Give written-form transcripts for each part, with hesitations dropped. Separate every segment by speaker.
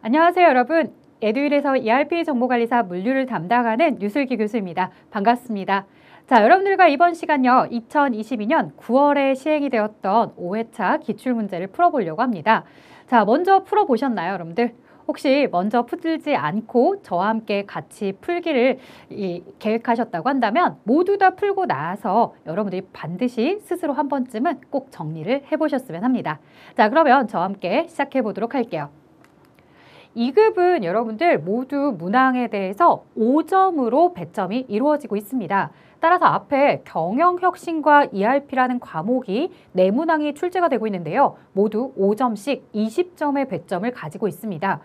Speaker 1: 안녕하세요, 여러분. 에듀윌에서 ERP 정보관리사 물류를 담당하는 유슬기 교수입니다. 반갑습니다. 자, 여러분들과 이번 시간요, 2022년 9월에 시행이 되었던 5회차 기출문제를 풀어보려고 합니다. 자, 먼저 풀어보셨나요, 여러분들? 혹시 먼저 풀지 않고 저와 함께 같이 풀기를 계획하셨다고 한다면 모두 다 풀고 나서 여러분들이 반드시 스스로 한 번쯤은 꼭 정리를 해보셨으면 합니다. 자, 그러면 저와 함께 시작해 보도록 할게요. 2급은 여러분들 모두 문항에 대해서 5점으로 배점이 이루어지고 있습니다. 따라서 앞에 경영혁신과 ERP라는 과목이 4문항이 출제가 되고 있는데요. 모두 5점씩 20점의 배점을 가지고 있습니다.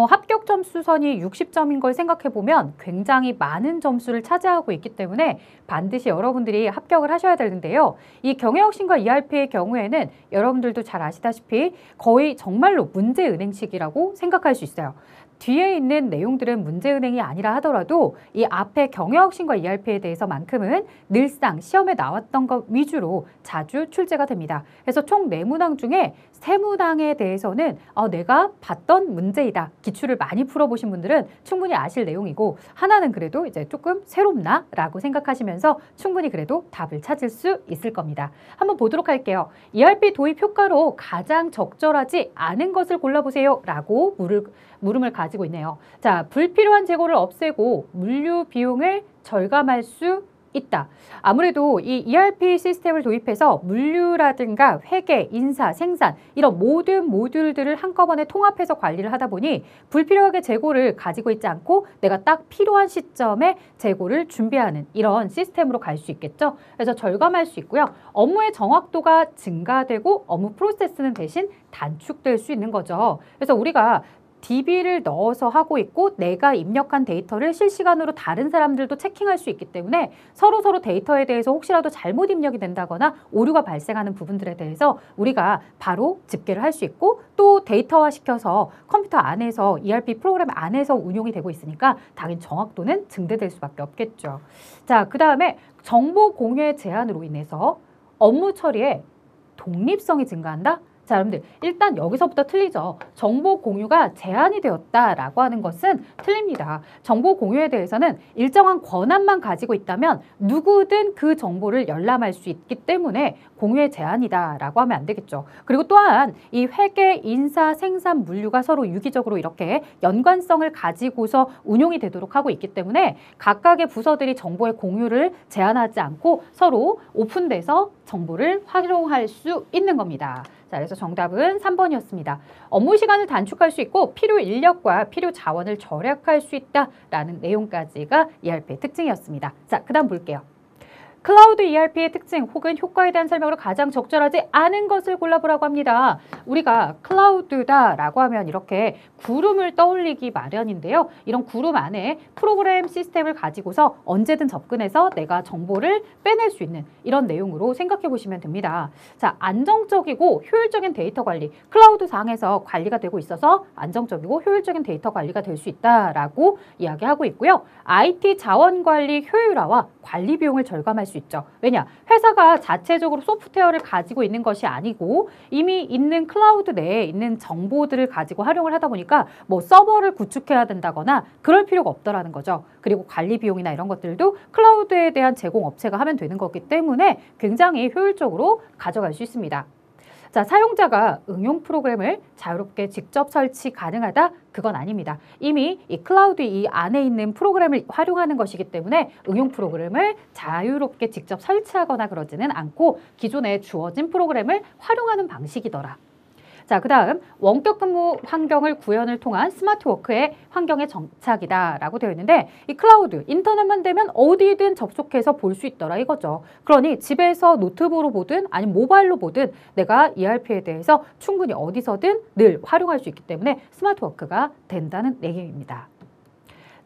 Speaker 1: 합격 점수선이 60점인 걸 생각해보면 굉장히 많은 점수를 차지하고 있기 때문에 반드시 여러분들이 합격을 하셔야 되는데요. 이 경영혁신과 ERP의 경우에는 여러분들도 잘 아시다시피 거의 정말로 문제은행식이라고 생각할 수 있어요. 뒤에 있는 내용들은 문제은행이 아니라 하더라도 이 앞에 경영혁신과 ERP에 대해서만큼은 늘상 시험에 나왔던 것 위주로 자주 출제가 됩니다. 그래서 총 4문항 중에 3문항에 대해서는 내가 봤던 문제이다. 기출을 많이 풀어보신 분들은 충분히 아실 내용이고 하나는 그래도 이제 조금 새롭나? 라고 생각하시면서 충분히 그래도 답을 찾을 수 있을 겁니다. 한번 보도록 할게요. ERP 도입 효과로 가장 적절하지 않은 것을 골라보세요. 라고 물음을 가지고 있네요. 자, 불필요한 재고를 없애고 물류 비용을 절감할 수 있다. 아무래도 이 ERP 시스템을 도입해서 물류라든가 회계, 인사, 생산 이런 모든 모듈들을 한꺼번에 통합해서 관리를 하다 보니 불필요하게 재고를 가지고 있지 않고 내가 딱 필요한 시점에 재고를 준비하는 이런 시스템으로 갈 수 있겠죠. 그래서 절감할 수 있고요. 업무의 정확도가 증가되고 업무 프로세스는 대신 단축될 수 있는 거죠. 그래서 우리가 DB를 넣어서 하고 있고 내가 입력한 데이터를 실시간으로 다른 사람들도 체킹할 수 있기 때문에 서로 데이터에 대해서 혹시라도 잘못 입력이 된다거나 오류가 발생하는 부분들에 대해서 우리가 바로 집계를 할 수 있고 또 데이터화 시켜서 컴퓨터 안에서 ERP 프로그램 안에서 운용이 되고 있으니까 당연히 정확도는 증대될 수밖에 없겠죠. 자, 그 다음에 정보 공유의 제한으로 인해서 업무 처리에 독립성이 증가한다? 자, 여러분들 일단 여기서부터 틀리죠. 정보 공유가 제한이 되었다라고 하는 것은 틀립니다. 정보 공유에 대해서는 일정한 권한만 가지고 있다면 누구든 그 정보를 열람할 수 있기 때문에 공유의 제한이다라고 하면 안 되겠죠. 그리고 또한 이 회계, 인사, 생산, 물류가 서로 유기적으로 이렇게 연관성을 가지고서 운용이 되도록 하고 있기 때문에 각각의 부서들이 정보의 공유를 제한하지 않고 서로 오픈돼서 정보를 활용할 수 있는 겁니다. 자, 그래서 정답은 3번이었습니다. 업무 시간을 단축할 수 있고 필요 인력과 필요 자원을 절약할 수 있다라는 내용까지가 ERP의 특징이었습니다. 자, 그 다음 볼게요. 클라우드 ERP의 특징 혹은 효과에 대한 설명으로 가장 적절하지 않은 것을 골라보라고 합니다. 우리가 클라우드다라고 하면 이렇게 구름을 떠올리기 마련인데요. 이런 구름 안에 프로그램 시스템을 가지고서 언제든 접근해서 내가 정보를 빼낼 수 있는 이런 내용으로 생각해 보시면 됩니다. 자, 안정적이고 효율적인 데이터 관리, 클라우드 상에서 관리가 되고 있어서 안정적이고 효율적인 데이터 관리가 될 수 있다라고 이야기하고 있고요. IT 자원 관리 효율화와 관리 비용을 절감할 수 있죠. 왜냐? 회사가 자체적으로 소프트웨어를 가지고 있는 것이 아니고 이미 있는 클라우드 내에 있는 정보들을 가지고 활용을 하다 보니까 뭐 서버를 구축해야 된다거나 그럴 필요가 없더라는 거죠. 그리고 관리 비용이나 이런 것들도 클라우드에 대한 제공 업체가 하면 되는 거기 때문에 굉장히 효율적으로 가져갈 수 있습니다. 자, 사용자가 응용 프로그램을 자유롭게 직접 설치 가능하다? 그건 아닙니다. 이미 이 클라우드 이 안에 있는 프로그램을 활용하는 것이기 때문에 응용 프로그램을 자유롭게 직접 설치하거나 그러지는 않고 기존에 주어진 프로그램을 활용하는 방식이더라. 자, 그 다음 원격 근무 환경을 구현을 통한 스마트워크의 환경의 정착이다라고 되어 있는데 이 클라우드, 인터넷만 되면 어디든 접속해서 볼 수 있더라 이거죠. 그러니 집에서 노트북으로 보든 아니면 모바일로 보든 내가 ERP에 대해서 충분히 어디서든 늘 활용할 수 있기 때문에 스마트워크가 된다는 내용입니다.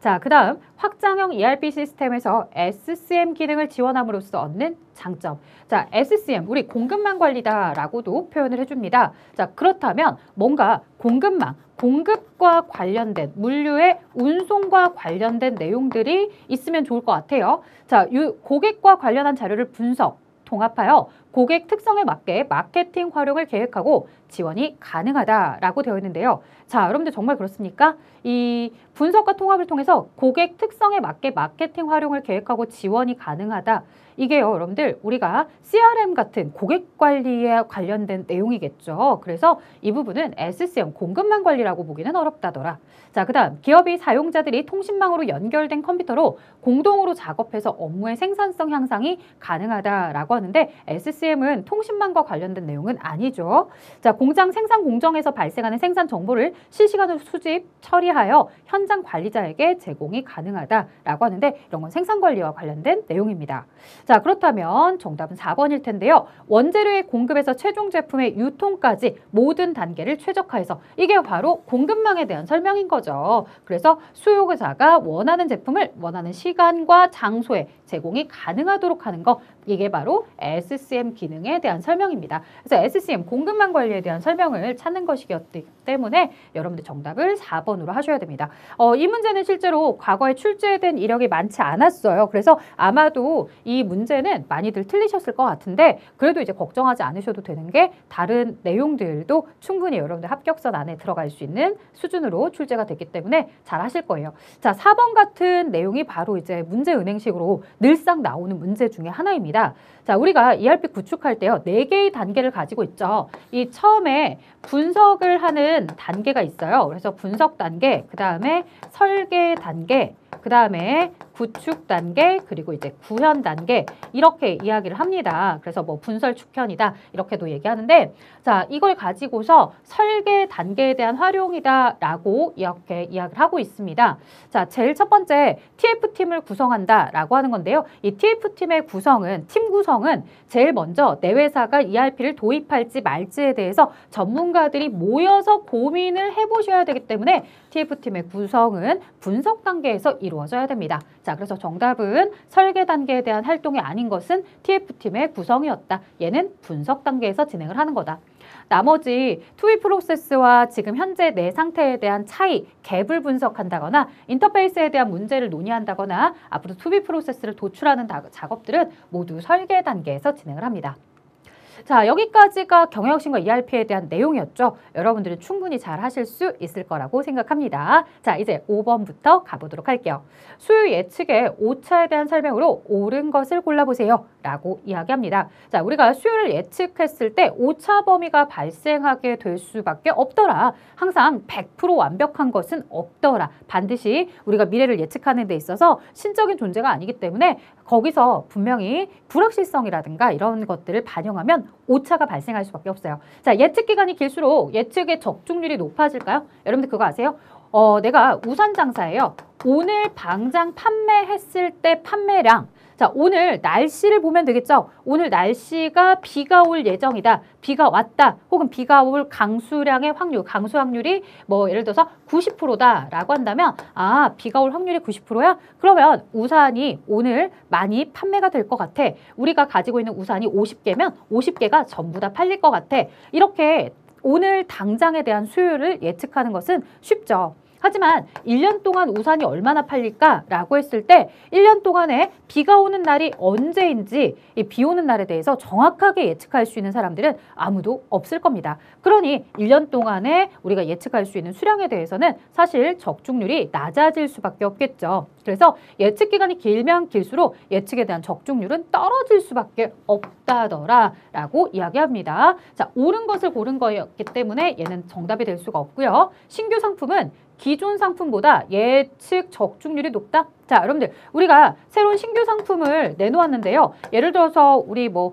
Speaker 1: 자, 그 다음 확장형 ERP 시스템에서 SCM 기능을 지원함으로써 얻는 장점. 자, SCM, 우리 공급망 관리다라고도 표현을 해줍니다. 자, 그렇다면 뭔가 공급망, 공급과 관련된 물류의 운송과 관련된 내용들이 있으면 좋을 것 같아요. 자, 고객과 관련한 자료를 분석, 통합하여 고객 특성에 맞게 마케팅 활용을 계획하고 지원이 가능하다라고 되어 있는데요. 자, 여러분들 정말 그렇습니까? 이 분석과 통합을 통해서 고객 특성에 맞게 마케팅 활용을 계획하고 지원이 가능하다. 이게요, 여러분들 우리가 CRM 같은 고객 관리에 관련된 내용이겠죠. 그래서 이 부분은 SCM, 공급망 관리라고 보기는 어렵다더라. 자, 그 다음 기업이 사용자들이 통신망으로 연결된 컴퓨터로 공동으로 작업해서 업무의 생산성 향상이 가능하다라고 하는데 SCM은 통신망과 관련된 내용은 아니죠. 자, 공장 생산 공정에서 발생하는 생산 정보를 실시간으로 수집, 처리하여 현장 관리자에게 제공이 가능하다라고 하는데 이런 건 생산 관리와 관련된 내용입니다. 자, 그렇다면 정답은 4번일 텐데요. 원재료의 공급에서 최종 제품의 유통까지 모든 단계를 최적화해서 이게 바로 공급망에 대한 설명인 거죠. 그래서 수요자가 원하는 제품을 원하는 시간과 장소에 제공이 가능하도록 하는 거, 이게 바로 SCM 기능에 대한 설명입니다. 그래서 SCM 공급망 관리에 대한 설명을 찾는 것이기 때문에 여러분들 정답을 4번으로 하셔야 됩니다. 이 문제는 실제로 과거에 출제된 이력이 많지 않았어요. 그래서 아마도 이 문제는 많이들 틀리셨을 것 같은데 그래도 이제 걱정하지 않으셔도 되는 게 다른 내용들도 충분히 여러분들 합격선 안에 들어갈 수 있는 수준으로 출제가 됐기 때문에 잘 하실 거예요. 자, 4번 같은 내용이 바로 이제 문제은행식으로 늘상 나오는 문제 중에 하나입니다. 자, 우리가 ERP 구축할 때요, 4개의 단계를 가지고 있죠. 이 처음에 분석을 하는 단계가 있어요. 그래서 분석 단계, 그 다음에 설계 단계, 그 다음에 구축 단계, 그리고 이제 구현 단계, 이렇게 이야기를 합니다. 그래서 뭐 분설 축현이다 이렇게도 얘기하는데, 자, 이걸 가지고서 설계 단계에 대한 활용이다 라고 이렇게 이야기를 하고 있습니다. 자, 제일 첫 번째 TF팀을 구성한다 라고 하는 건데요. 이 TF팀의 구성은, 팀 구성은 제일 먼저 내 회사가 ERP를 도입할지 말지에 대해서 전문가들이 모여서 고민을 해보셔야 되기 때문에 TF팀의 구성은 분석 단계에서 이루어져야 됩니다. 자, 그래서 정답은 설계 단계에 대한 활동이 아닌 것은 TF팀의 구성이었다. 얘는 분석 단계에서 진행을 하는 거다. 나머지 투비 프로세스와 지금 현재 내 상태에 대한 차이, 갭을 분석한다거나 인터페이스에 대한 문제를 논의한다거나 앞으로 투비 프로세스를 도출하는 작업들은 모두 설계 단계에서 진행을 합니다. 자, 여기까지가 경영혁신과 ERP에 대한 내용이었죠. 여러분들은 충분히 잘 하실 수 있을 거라고 생각합니다. 자, 이제 5번부터 가보도록 할게요. 수요 예측의 오차에 대한 설명으로 옳은 것을 골라보세요 라고 이야기합니다. 자, 우리가 수요를 예측했을 때 오차 범위가 발생하게 될 수밖에 없더라. 항상 100% 완벽한 것은 없더라. 반드시 우리가 미래를 예측하는 데 있어서 신적인 존재가 아니기 때문에 거기서 분명히 불확실성이라든가 이런 것들을 반영하면 오차가 발생할 수밖에 없어요. 자, 예측 기간이 길수록 예측의 적중률이 높아질까요? 여러분들 그거 아세요? 내가 우산 장사예요. 오늘 당장 판매했을 때 판매량, 자, 오늘 날씨를 보면 되겠죠. 오늘 날씨가 비가 올 예정이다. 비가 왔다. 혹은 비가 올 강수량의 확률, 강수 확률이 뭐 예를 들어서 90%다 라고 한다면, 아, 비가 올 확률이 90%야? 그러면 우산이 오늘 많이 판매가 될 것 같아. 우리가 가지고 있는 우산이 50개면 50개가 전부 다 팔릴 것 같아. 이렇게 오늘 당장에 대한 수요를 예측하는 것은 쉽죠. 하지만 1년 동안 우산이 얼마나 팔릴까라고 했을 때 1년 동안에 비가 오는 날이 언제인지 이 비 오는 날에 대해서 정확하게 예측할 수 있는 사람들은 아무도 없을 겁니다. 그러니 1년 동안에 우리가 예측할 수 있는 수량에 대해서는 사실 적중률이 낮아질 수밖에 없겠죠. 그래서 예측 기간이 길면 길수록 예측에 대한 적중률은 떨어질 수밖에 없다더라 라고 이야기합니다. 자, 옳은 것을 고른 거였기 때문에 얘는 정답이 될 수가 없고요. 신규 상품은 기존 상품보다 예측 적중률이 높다? 자, 여러분들 우리가 새로운 신규 상품을 내놓았는데요. 예를 들어서 우리 뭐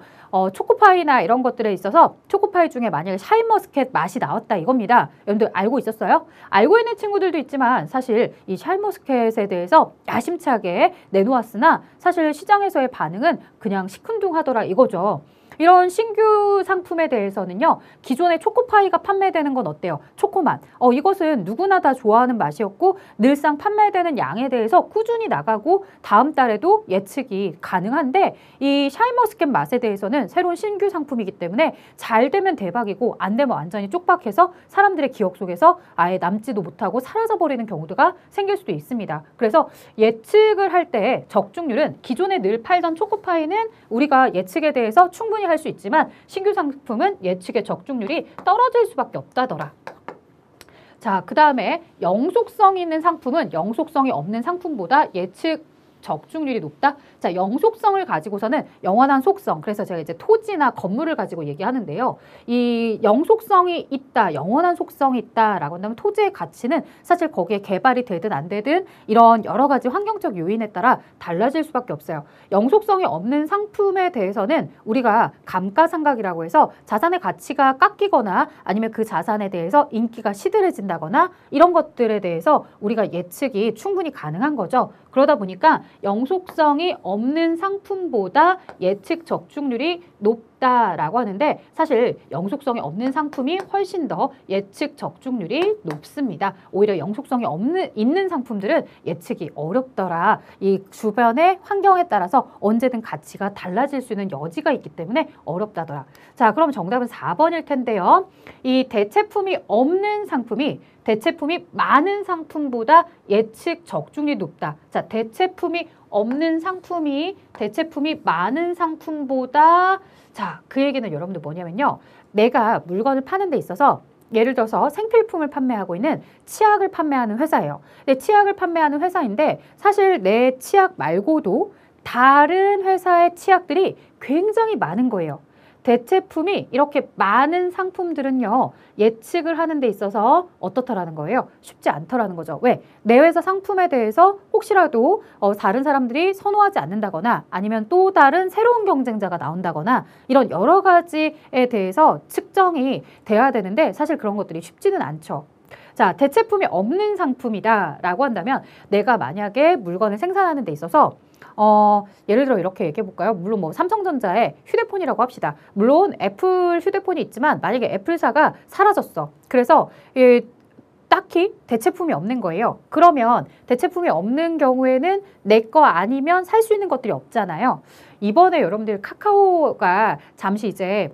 Speaker 1: 초코파이나 이런 것들에 있어서 초코파이 중에 만약에 샤인머스켓 맛이 나왔다 이겁니다. 여러분들 알고 있었어요? 알고 있는 친구들도 있지만 사실 이 샤인머스켓에 대해서 야심차게 내놓았으나 사실 시장에서의 반응은 그냥 시큰둥하더라 이거죠. 이런 신규 상품에 대해서는요, 기존의 초코파이가 판매되는 건 어때요? 초코맛. 이것은 누구나 다 좋아하는 맛이었고 늘상 판매되는 양에 대해서 꾸준히 나가고 다음 달에도 예측이 가능한데 이 샤인머스켓 맛에 대해서는 새로운 신규 상품이기 때문에 잘 되면 대박이고 안 되면 완전히 쪽박해서 사람들의 기억 속에서 아예 남지도 못하고 사라져버리는 경우가 생길 수도 있습니다. 그래서 예측을 할 때 적중률은 기존에 늘 팔던 초코파이는 우리가 예측에 대해서 충분히 충분히 할 수 있지만 신규 상품은 예측의 적중률이 떨어질 수밖에 없다더라. 자, 그 다음에 영속성이 있는 상품은 영속성이 없는 상품보다 예측 적중률이 높다? 자, 영속성을 가지고서는 영원한 속성, 그래서 제가 이제 토지나 건물을 가지고 얘기하는데요. 이 영속성이 있다, 영원한 속성이 있다라고 한다면 토지의 가치는 사실 거기에 개발이 되든 안 되든 이런 여러 가지 환경적 요인에 따라 달라질 수밖에 없어요. 영속성이 없는 상품에 대해서는 우리가 감가상각이라고 해서 자산의 가치가 깎이거나 아니면 그 자산에 대해서 인기가 시들해진다거나 이런 것들에 대해서 우리가 예측이 충분히 가능한 거죠. 그러다 보니까 영속성이 없는 상품보다 예측 적중률이 높다라고 하는데 사실 영속성이 없는 상품이 훨씬 더 예측 적중률이 높습니다. 오히려 영속성이 있는 상품들은 예측이 어렵더라. 이 주변의 환경에 따라서 언제든 가치가 달라질 수 있는 여지가 있기 때문에 어렵다더라. 자, 그럼 정답은 4번일 텐데요. 이 대체품이 없는 상품이 대체품이 많은 상품보다 예측 적중률이 높다. 자, 대체품이 없는 상품이 대체품이 많은 상품보다 자, 그 얘기는 여러분들 뭐냐면요. 내가 물건을 파는 데 있어서 예를 들어서 생필품을 판매하고 있는 치약을 판매하는 회사예요. 근데 치약을 판매하는 회사인데 사실 내 치약 말고도 다른 회사의 치약들이 굉장히 많은 거예요. 대체품이 이렇게 많은 상품들은요. 예측을 하는 데 있어서 어떻다라는 거예요? 쉽지 않더라는 거죠. 왜? 내 회사 상품에 대해서 혹시라도 다른 사람들이 선호하지 않는다거나 아니면 또 다른 새로운 경쟁자가 나온다거나 이런 여러 가지에 대해서 측정이 돼야 되는데 사실 그런 것들이 쉽지는 않죠. 자, 대체품이 없는 상품이다라고 한다면 내가 만약에 물건을 생산하는 데 있어서 예를 들어 이렇게 얘기해 볼까요? 물론 뭐 삼성전자의 휴대폰이라고 합시다. 물론 애플 휴대폰이 있지만 만약에 애플사가 사라졌어. 그래서 딱히 대체품이 없는 거예요. 그러면 대체품이 없는 경우에는 내 거 아니면 살 수 있는 것들이 없잖아요. 이번에 여러분들 카카오가 잠시 이제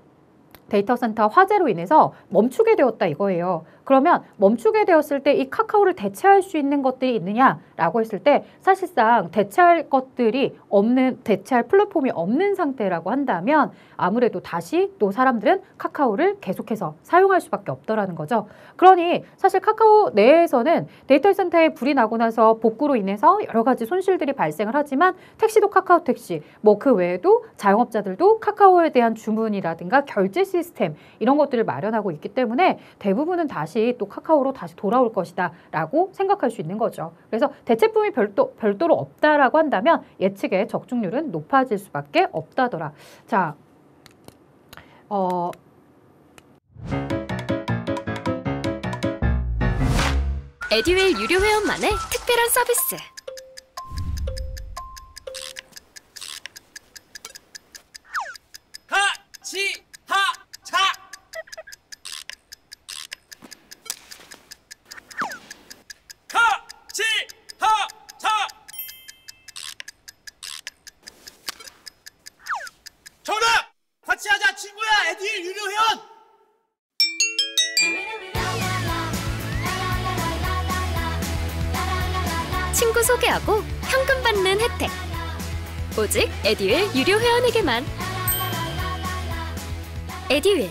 Speaker 1: 데이터 센터 화재로 인해서 멈추게 되었다 이거예요. 그러면 멈추게 되었을 때 이 카카오를 대체할 수 있는 것들이 있느냐라고 했을 때 사실상 대체할 것들이 없는, 대체할 플랫폼이 없는 상태라고 한다면 아무래도 다시 또 사람들은 카카오를 계속해서 사용할 수밖에 없더라는 거죠. 그러니 사실 카카오 내에서는 데이터 센터에 불이 나고 나서 복구로 인해서 여러 가지 손실들이 발생을 하지만 택시도 카카오 택시, 뭐 그 외에도 자영업자들도 카카오에 대한 주문이라든가 결제 시스템 이런 것들을 마련하고 있기 때문에 대부분은 다시 또 카카오로 다시 돌아올 것이다 라고 생각할 수 있는 거죠. 그래서 대체품이 별도로 없다라고 한다면 예측의 적중률은 높아질 수밖에 없다더라. 자,
Speaker 2: 에듀윌 유료 회원만의 특별한 서비스.
Speaker 3: 하치하차 하치하차 정답! 같이 하자 친구야 에듀윌 유료 회원!
Speaker 2: 친구 소개하고 현금 받는 혜택. 오직 에듀윌 유료 회원에게만. 에듀윌.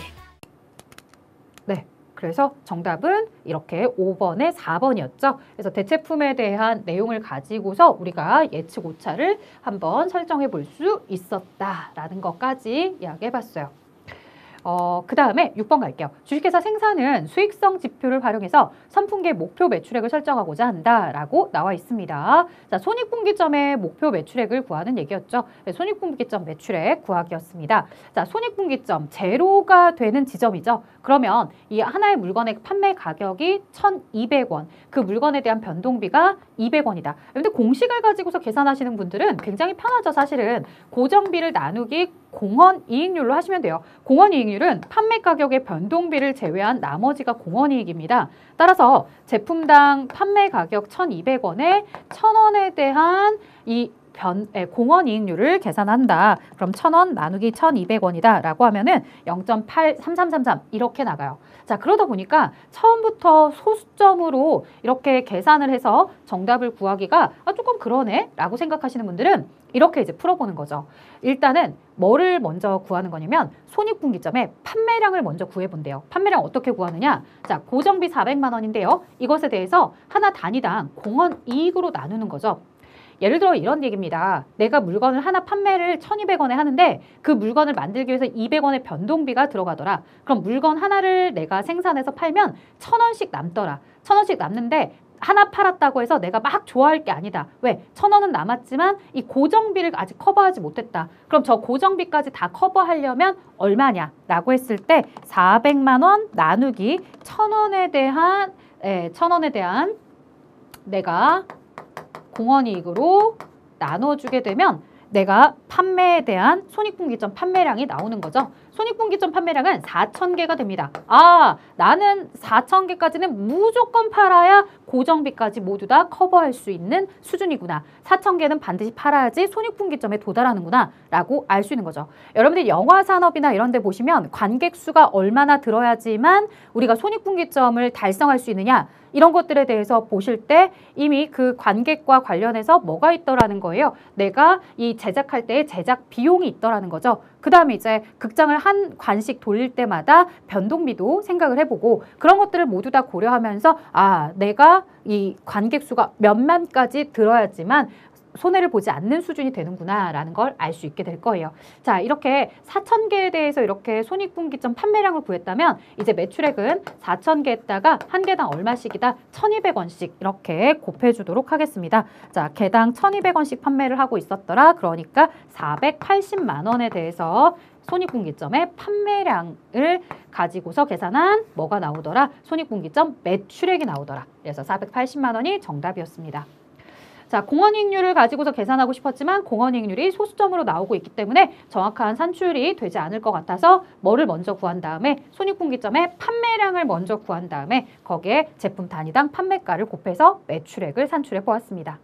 Speaker 1: 네. 그래서 정답은 이렇게 5번에 4번이었죠. 그래서 대체품에 대한 내용을 가지고서 우리가 예측 오차를 한번 설정해 볼 수 있었다라는 것까지 이야기해 봤어요. 그 다음에 6번 갈게요. 주식회사 생산은 수익성 지표를 활용해서 선분기의 목표 매출액을 설정하고자 한다라고 나와 있습니다. 자, 손익분기점의 목표 매출액을 구하는 얘기였죠. 네, 손익분기점 매출액 구하기였습니다. 자, 손익분기점 제로가 되는 지점이죠. 그러면 이 하나의 물건의 판매 가격이 1,200원, 그 물건에 대한 변동비가 200원이다. 근데 공식을 가지고서 계산하시는 분들은 굉장히 편하죠. 사실은 고정비를 나누기 공헌이익률로 하시면 돼요. 공헌이익률은 판매 가격의 변동비를 제외한 나머지가 공헌이익입니다. 따라서 제품당 판매 가격 1,200원에 1,000원에 대한 이 공헌이익률을 계산한다. 그럼 1,000원 나누기 1,200원이다 라고 하면은 0.83333 이렇게 나가요. 자, 그러다 보니까 처음부터 소수점으로 이렇게 계산을 해서 정답을 구하기가 조금 그러네 라고 생각하시는 분들은 이렇게 이제 풀어보는 거죠. 일단은 뭐를 먼저 구하는 거냐면 손익분기점의 판매량을 먼저 구해본대요. 판매량 어떻게 구하느냐? 자, 고정비 400만 원인데요. 이것에 대해서 하나 단위당 공원 이익으로 나누는 거죠. 예를 들어 이런 얘기입니다. 내가 물건을 하나 판매를 1,200원에 하는데 그 물건을 만들기 위해서 200원의 변동비가 들어가더라. 그럼 물건 하나를 내가 생산해서 팔면 1,000원씩 남더라. 1,000원씩 남는데 하나 팔았다고 해서 내가 막 좋아할 게 아니다. 왜? 1,000원은 남았지만 이 고정비를 아직 커버하지 못했다. 그럼 저 고정비까지 다 커버하려면 얼마냐? 라고 했을 때 400만 원 나누기 1,000원에 대한 1,000원에 대한 내가 공원이익으로 나눠주게 되면 내가 판매에 대한 손익분기점 판매량이 나오는 거죠. 손익분기점 판매량은 4,000개가 됩니다. 아, 나는 4,000개까지는 무조건 팔아야 고정비까지 모두 다 커버할 수 있는 수준이구나. 4,000개는 반드시 팔아야지 손익분기점에 도달하는구나 라고 알 수 있는 거죠. 여러분들 영화 산업이나 이런 데 보시면 관객 수가 얼마나 들어야지만 우리가 손익분기점을 달성할 수 있느냐, 이런 것들에 대해서 보실 때 이미 그 관객과 관련해서 뭐가 있더라는 거예요. 내가 이 제작할 때 제작 비용이 있더라는 거죠. 그 다음에 이제 극장을 한 관씩 돌릴 때마다 변동비도 생각을 해보고 그런 것들을 모두 다 고려하면서 아, 내가 이 관객 수가 몇만까지 들어야지만 손해를 보지 않는 수준이 되는구나 라는 걸 알 수 있게 될 거예요. 자, 이렇게 4,000개에 대해서 이렇게 손익분기점 판매량을 구했다면 이제 매출액은 4,000개에다가 한 개당 얼마씩이다? 1,200원씩 이렇게 곱해주도록 하겠습니다. 자, 개당 1,200원씩 판매를 하고 있었더라. 그러니까 480만 원에 대해서 손익분기점의 판매량을 가지고서 계산한 뭐가 나오더라? 손익분기점 매출액이 나오더라. 그래서 480만 원이 정답이었습니다. 자, 공원이익률을 가지고서 계산하고 싶었지만 공원이익률이 소수점으로 나오고 있기 때문에 정확한 산출이 되지 않을 것 같아서 뭐를 먼저 구한 다음에 손익분기점의 판매량을 먼저 구한 다음에 거기에 제품 단위당 판매가를 곱해서 매출액을 산출해 보았습니다.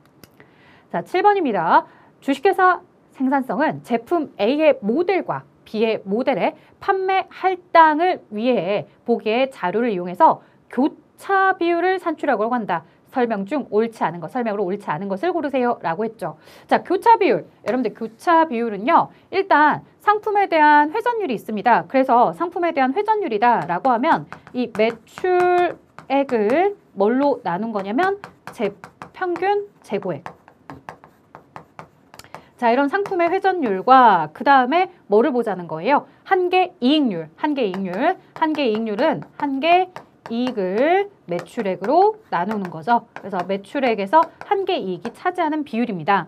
Speaker 1: 자, 7번입니다. 주식회사 생산성은 제품 A의 모델과 B의 모델의 판매 할당을 위해 보기의 자료를 이용해서 교차 비율을 산출하고 한다. 설명 중 옳지 않은 것, 설명으로 옳지 않은 것을 고르세요 라고 했죠. 자, 교차 비율. 여러분들 교차 비율은요. 일단 상품에 대한 회전율이 있습니다. 그래서 상품에 대한 회전율이다 라고 하면 이 매출액을 뭘로 나눈 거냐면 평균 재고액. 자, 이런 상품의 회전율과 그 다음에 뭐를 보자는 거예요? 한계 이익률. 한계 이익률은 한계 이익을 매출액으로 나누는 거죠. 그래서 매출액에서 한계 이익이 차지하는 비율입니다.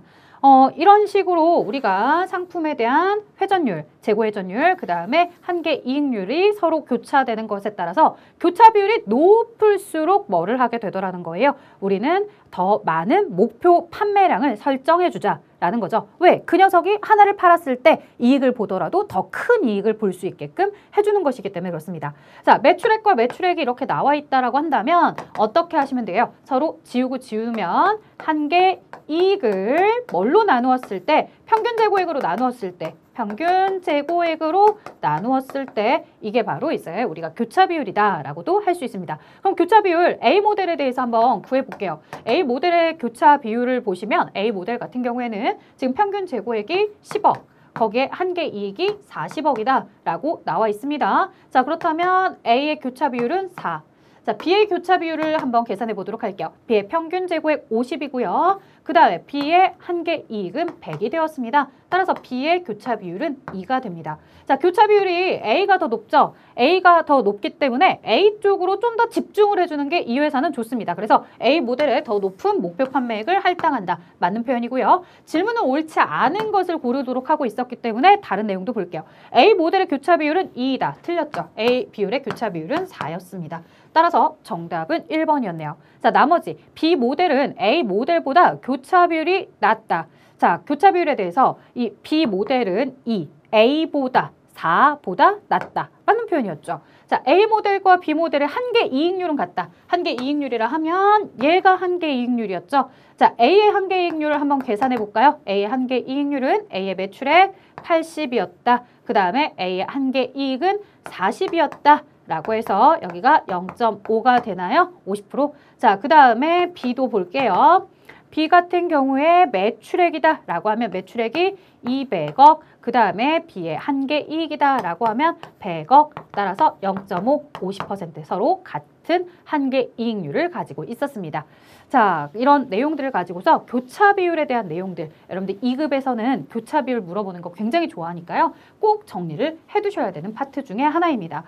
Speaker 1: 이런 식으로 우리가 상품에 대한 회전율, 재고 회전율, 그 다음에 한계 이익률이 서로 교차되는 것에 따라서 교차 비율이 높을수록 뭐를 하게 되더라는 거예요. 우리는 더 많은 목표 판매량을 설정해 주자 라는 거죠. 왜? 그 녀석이 하나를 팔았을 때 이익을 보더라도 더 큰 이익을 볼 수 있게끔 해주는 것이기 때문에 그렇습니다. 자, 매출액과 매출액이 이렇게 나와 있다라고 한다면 어떻게 하시면 돼요? 서로 지우고 지우면 한계 이익을 뭘로 나누었을 때? 평균 재고액으로 나누었을 때, 평균 재고액으로 나누었을 때 이게 바로 이제 우리가 교차 비율이다 라고도 할 수 있습니다. 그럼 교차 비율 A 모델에 대해서 한번 구해볼게요. A 모델의 교차 비율을 보시면 A 모델 같은 경우에는 지금 평균 재고액이 10억, 거기에 한계 이익이 40억이다 라고 나와 있습니다. 자, 그렇다면 A의 교차 비율은 4. 자, B의 교차 비율을 한번 계산해 보도록 할게요. B의 평균 재고액 50이고요. 그 다음에 B의 한계 이익은 100이 되었습니다. 따라서 B의 교차 비율은 2가 됩니다. 자, 교차 비율이 A가 더 높죠? A가 더 높기 때문에 A 쪽으로 좀 더 집중을 해주는 게 이 회사는 좋습니다. 그래서 A 모델에 더 높은 목표 판매액을 할당한다. 맞는 표현이고요. 질문은 옳지 않은 것을 고르도록 하고 있었기 때문에 다른 내용도 볼게요. A 모델의 교차 비율은 2이다. 틀렸죠? A 비율의 교차 비율은 4였습니다. 따라서 정답은 1번이었네요. 자, 나머지 B 모델은 A 모델보다 교차 비율이 낮다. 자, 교차 비율에 대해서 이 B 모델은 2, A보다 4보다 낮다 라는 표현이었죠. 자, A 모델과 B 모델의 한계 이익률은 같다. 한계 이익률이라 하면 얘가 한계 이익률이었죠. 자, A의 한계 이익률을 한번 계산해 볼까요? A의 한계 이익률은 A의 매출액 80이었다. 그 다음에 A의 한계 이익은 40이었다. 라고 해서 여기가 0.5가 되나요? 50%. 자, 그 다음에 B도 볼게요. B 같은 경우에 매출액이다 라고 하면 매출액이 200억, 그 다음에 B의 한계 이익이다 라고 하면 100억, 따라서 0.5, 50% 서로 같은 한계 이익률을 가지고 있었습니다. 자, 이런 내용들을 가지고서 교차 비율에 대한 내용들, 여러분들 2급에서는 교차 비율 물어보는 거 굉장히 좋아하니까요. 꼭 정리를 해두셔야 되는 파트 중에 하나입니다.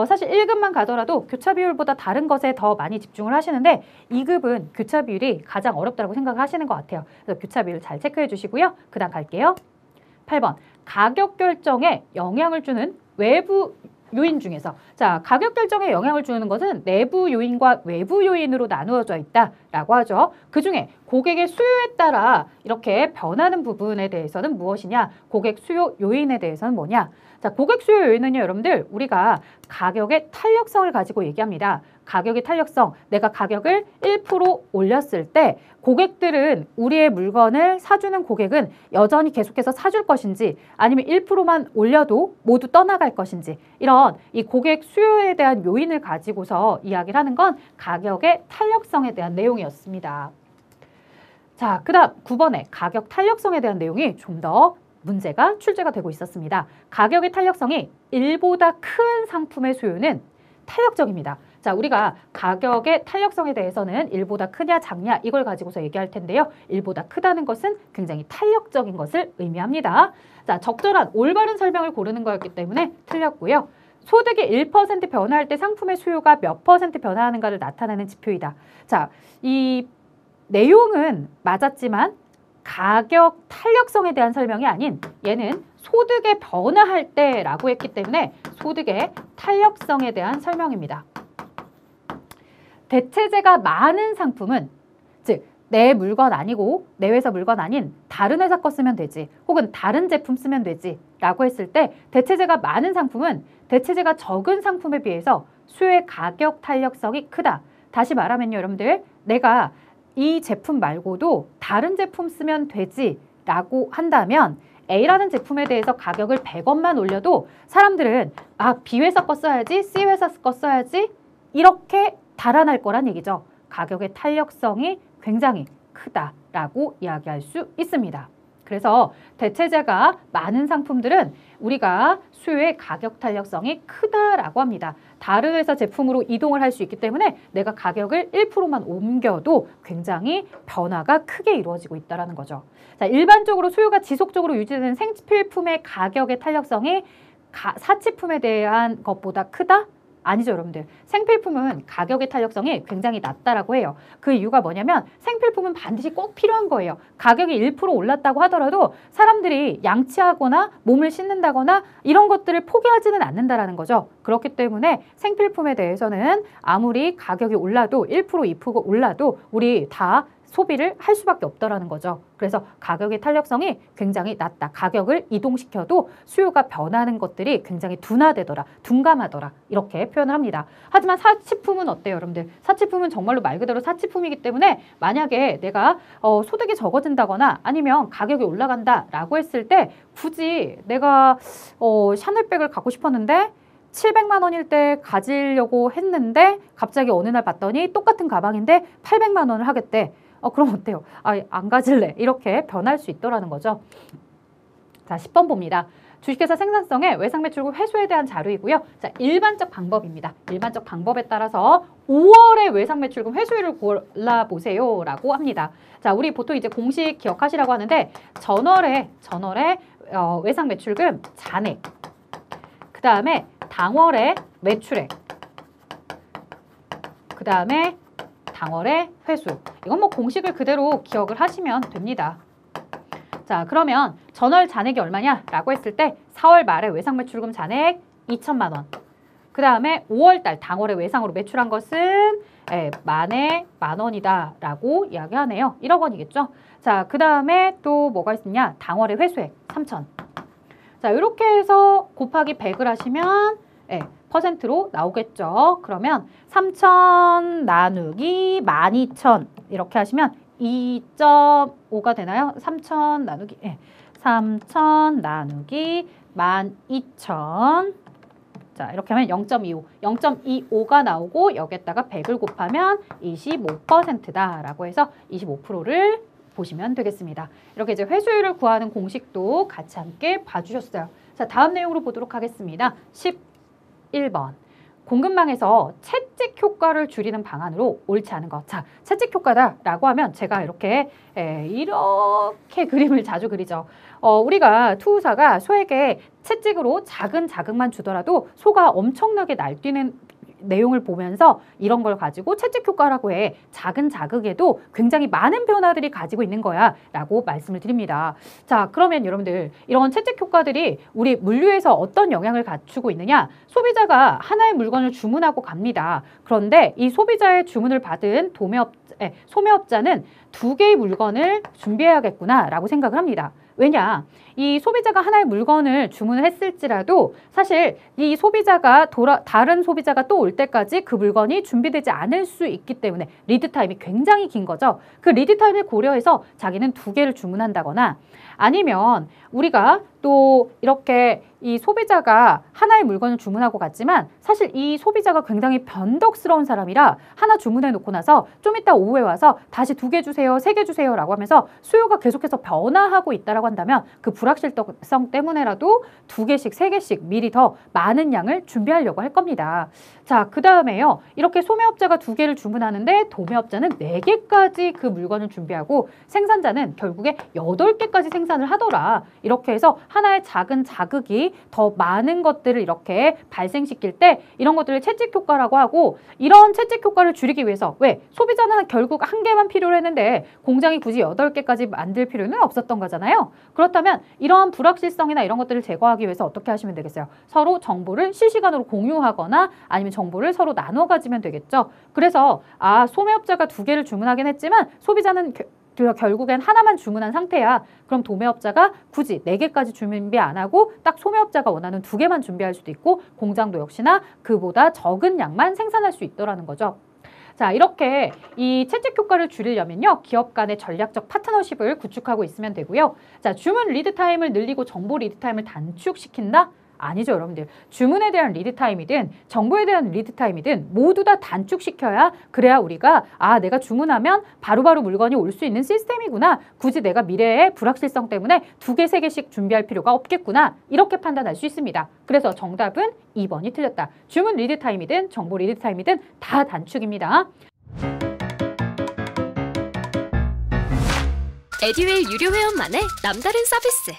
Speaker 1: 사실 1급만 가더라도 교차 비율보다 다른 것에 더 많이 집중을 하시는데 2급은 교차 비율이 가장 어렵다고 생각하시는 것 같아요. 그래서 교차 비율 잘 체크해 주시고요. 그 다음 갈게요. 8번, 가격 결정에 영향을 주는 외부 요인 중에서, 자, 가격 결정에 영향을 주는 것은 내부 요인과 외부 요인으로 나누어져 있다라고 하죠. 그중에 고객의 수요에 따라 이렇게 변하는 부분에 대해서는 무엇이냐? 고객 수요 요인에 대해서는 뭐냐? 자, 고객 수요 요인은요, 여러분들, 우리가 가격의 탄력성을 가지고 얘기합니다. 가격의 탄력성, 내가 가격을 1% 올렸을 때 고객들은, 우리의 물건을 사주는 고객은 여전히 계속해서 사줄 것인지 아니면 1%만 올려도 모두 떠나갈 것인지, 이런 이 고객 수요에 대한 요인을 가지고서 이야기를 하는 건 가격의 탄력성에 대한 내용이었습니다. 자, 그 다음 9번에 가격 탄력성에 대한 내용이 좀 더 문제가 출제가 되고 있었습니다. 가격의 탄력성이 1보다 큰 상품의 수요는 탄력적입니다. 자, 우리가 가격의 탄력성에 대해서는 1보다 크냐 작냐 이걸 가지고서 얘기할 텐데요. 1보다 크다는 것은 굉장히 탄력적인 것을 의미합니다. 자, 적절한 올바른 설명을 고르는 거였기 때문에 틀렸고요. 소득이 1% 변화할 때 상품의 수요가 몇 % 변화하는가를 나타내는 지표이다. 자, 이 내용은 맞았지만 가격 탄력성에 대한 설명이 아닌, 얘는 소득의 변화할 때라고 했기 때문에 소득의 탄력성에 대한 설명입니다. 대체재가 많은 상품은, 즉 내 물건 아니고 내 회사 물건 아닌 다른 회사 거 쓰면 되지, 혹은 다른 제품 쓰면 되지 라고 했을 때 대체재가 많은 상품은 대체재가 적은 상품에 비해서 수요의 가격 탄력성이 크다. 다시 말하면요, 여러분들, 내가 이 제품 말고도 다른 제품 쓰면 되지 라고 한다면 A라는 제품에 대해서 가격을 100원만 올려도 사람들은 B 회사 거 써야지, C 회사 거 써야지 이렇게 달아날 거란 얘기죠. 가격의 탄력성이 굉장히 크다라고 이야기할 수 있습니다. 그래서 대체재가 많은 상품들은 우리가 수요의 가격 탄력성이 크다라고 합니다. 다른 회사 제품으로 이동을 할 수 있기 때문에 내가 가격을 1%만 옮겨도 굉장히 변화가 크게 이루어지고 있다는 거죠. 자, 일반적으로 수요가 지속적으로 유지되는 생필품의 가격의 탄력성이 사치품에 대한 것보다 크다? 아니죠, 여러분들. 생필품은 가격의 탄력성이 굉장히 낮다라고 해요. 그 이유가 뭐냐면 생필품은 반드시 꼭 필요한 거예요. 가격이 1% 올랐다고 하더라도 사람들이 양치하거나 몸을 씻는다거나 이런 것들을 포기하지는 않는다라는 거죠. 그렇기 때문에 생필품에 대해서는 아무리 가격이 올라도 1%, 2% 올라도 우리 다 소비를 할 수밖에 없다라는 거죠. 그래서 가격의 탄력성이 굉장히 낮다. 가격을 이동시켜도 수요가 변하는 것들이 굉장히 둔화되더라, 둔감하더라 이렇게 표현을 합니다. 하지만 사치품은 어때요, 여러분들? 사치품은 정말로 말 그대로 사치품이기 때문에 만약에 내가 소득이 적어진다거나 아니면 가격이 올라간다라고 했을 때 굳이 내가 샤넬백을 갖고 싶었는데 700만 원일 때 가지려고 했는데 갑자기 어느 날 봤더니 똑같은 가방인데 800만 원을 하겠대. 그럼 어때요? 안 가질래. 이렇게 변할 수 있더라는 거죠. 자, 10번 봅니다. 주식회사 생산성의 외상매출금 회수에 대한 자료이고요. 자, 일반적 방법입니다. 일반적 방법에 따라서 5월의 외상매출금 회수율을 골라보세요 라고 합니다. 자, 우리 보통 이제 공식 기억하시라고 하는데 전월에 외상매출금 잔액, 그 다음에 당월의 매출액, 그 다음에 당월의 회수. 이건 뭐 공식을 그대로 기억을 하시면 됩니다. 자, 그러면 전월 잔액이 얼마냐 라고 했을 때 4월 말에 외상매출금 잔액 2천만 원. 그 다음에 5월달 당월에 외상으로 매출한 것은 만에 10,000원이다 라고 이야기하네요. 1억 원이겠죠. 자, 그 다음에 또 뭐가 있느냐, 당월의 회수액 3천. 자, 이렇게 해서 곱하기 100을 하시면 퍼센트로 나오겠죠. 그러면 3,000 나누기 12,000 이렇게 하시면 2.5가 되나요? 3,000 나누기 3,000 나누기 12,000. 자, 이렇게 하면 0.25, 0.25가 나오고 여기에다가 100을 곱하면 25%다라고 해서 25%를 보시면 되겠습니다. 이렇게 이제 회수율을 구하는 공식도 같이 함께 봐주셨어요. 자, 다음 내용으로 보도록 하겠습니다. 11번. 공급망에서 채찍 효과를 줄이는 방안으로 옳지 않은 것. 자, 채찍 효과다라고 하면 제가 이렇게 그림을 자주 그리죠. 우리가 투우사가 소에게 채찍으로 작은 자극만 주더라도 소가 엄청나게 날뛰는 내용을 보면서 이런 걸 가지고 채찍 효과라고 해. 작은 자극에도 굉장히 많은 변화들이 가지고 있는 거야 라고 말씀을 드립니다. 자, 그러면 여러분들 이런 채찍 효과들이 우리 물류에서 어떤 영향을 갖추고 있느냐? 소비자가 하나의 물건을 주문하고 갑니다. 그런데 이 소비자의 주문을 받은 소매업자는 2개의 물건을 준비해야겠구나 라고 생각을 합니다. 왜냐? 이 소비자가 하나의 물건을 주문을 했을지라도 사실 이 소비자가 다른 소비자가 또 올 때까지 그 물건이 준비되지 않을 수 있기 때문에 리드 타임이 굉장히 긴 거죠. 그 리드 타임을 고려해서 자기는 2개를 주문한다거나 아니면 우리가 또 이렇게 이 소비자가 하나의 물건을 주문하고 갔지만 사실 이 소비자가 굉장히 변덕스러운 사람이라 하나 주문해 놓고 나서 좀 이따 오후에 와서 다시 2개 주세요, 3개 주세요 라고 하면서 수요가 계속해서 변화하고 있다라고 한다면 그 불확실성 때문에라도 2개씩, 3개씩 미리 더 많은 양을 준비하려고 할 겁니다. 자, 그 다음에요. 이렇게 소매업자가 2개를 주문하는데 도매업자는 4개까지 그 물건을 준비하고 생산자는 결국에 8개까지 생산을 하더라. 이렇게 해서 하나의 작은 자극이 더 많은 것들을 이렇게 발생시킬 때 이런 것들을 채찍 효과라고 하고 이런 채찍 효과를 줄이기 위해서 왜? 소비자는 결국 1개만 필요로 했는데 공장이 굳이 8개까지 만들 필요는 없었던 거잖아요. 그렇다면 이런 불확실성이나 이런 것들을 제거하기 위해서 어떻게 하시면 되겠어요? 서로 정보를 실시간으로 공유하거나 아니면 정보를 서로 나눠 가지면 되겠죠. 그래서 소매업자가 2개를 주문하긴 했지만 소비자는 결국엔 하나만 주문한 상태야. 그럼 도매업자가 굳이 4개까지 준비 안 하고 딱 소매업자가 원하는 2개만 준비할 수도 있고 공장도 역시나 그보다 적은 양만 생산할 수 있더라는 거죠. 자, 이렇게 이 채찍 효과를 줄이려면요. 기업 간의 전략적 파트너십을 구축하고 있으면 되고요. 자, 주문 리드 타임을 늘리고 정보 리드 타임을 단축시킨다? 아니죠, 여러분들. 주문에 대한 리드 타임이든 정보에 대한 리드 타임이든 모두 다 단축시켜야 그래야 우리가 내가 주문하면 바로바로 물건이 올 수 있는 시스템이구나. 굳이 내가 미래의 불확실성 때문에 2개, 3개씩 준비할 필요가 없겠구나. 이렇게 판단할 수 있습니다. 그래서 정답은 2번이 틀렸다. 주문 리드 타임이든 정보 리드 타임이든 다 단축입니다.
Speaker 2: 에듀윌 유료 회원만의 남다른 서비스.